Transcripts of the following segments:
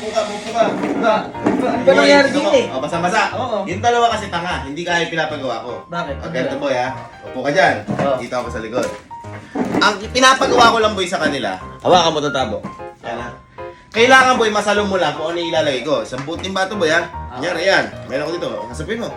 Upo ka. Ano ba nangyari dito eh? O, basa-basa. Oo. Yung dalawa kasi tanga, hindi kaya pinapagawa ko. Bakit? O, ganito boy ha. Upo ka dyan. Oo. Dito ako sa likod. Ang pinapagawa ko lang boy sa kanila, hawakan mo itong tabo. Yan ha. Kailangan boy, masalong mo lang kung ano ilalagay ko. Isang buting bato boy ha. Yan, ayan. Meron ko dito. Kasapin mo.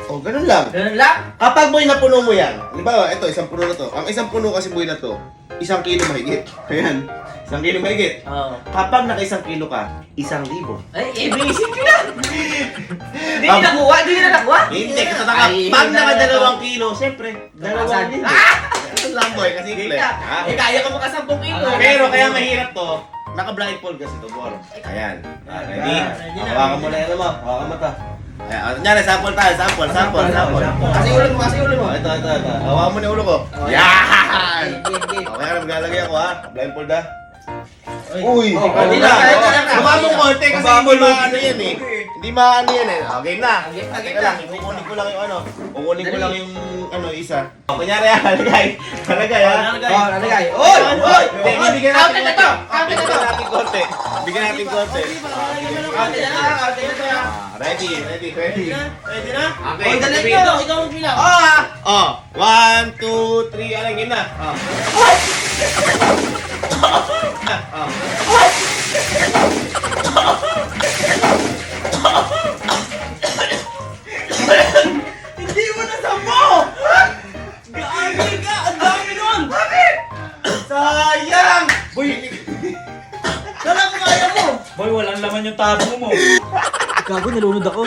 O, ganun lang. Ganun lang? Kapag boy napuno mo yan, halimbawa, ito, isang puno na to. Ang isang puno kasi boy na to, 1 kilo mahigit. Ayan, 1 kilo mahigit. Oo. Kapag naka 1 kilo ka, 1,000. Ay, ibig ko na! Hindi nyo nakuha? Hindi nyo nakuha? Hindi, kasi naka, Ay, pag naka hindi na 2 kilo, siyempre, 2 Saan? din. Ah! Ganun lang boy, kasi simple. Ha? Eh, kaya ko maka 10 kilo. Pero kaya mahirap to, naka-blindfold kasi to, Bor. Ayan. Ready? Ready na. Hawakan mo na yan mo. Hawakan mo to. Ayan, nyari, sample tayo. Sample. Kasi ulo mo, Ito. Hawakan mo na ulo ko. Yan! Okay, maglalagay ako ha. Blindfold ha. Uy! Hindi na. na. Lumabong konti kasi hindi maano yan eh. Hindi maano yan eh. Okay na. Game na. Teka lang, kukunin ko lang yung ano. Kukunin ko lang yung ano, isa. O, kunyari ha, halagay. Halagay ha. Nalagay. Oy! Oy! Bigyan natin Counted na to! konti. Bigyan natin konti. Bigyan natin konti. Counted na to! Counted na to! Ready. Ready na? Okay, Oy, dali sabihin ito! mo. Ikaw ang bilang! Oh, 1, 2, 3, alang yun na. Hindi mo na sampo! Gaano ka? Ang dami nun! Bakit? Sayang! Boy! Kala ko kaya mo! Boy, walang laman yung tabo mo. Gago, nalunod ako.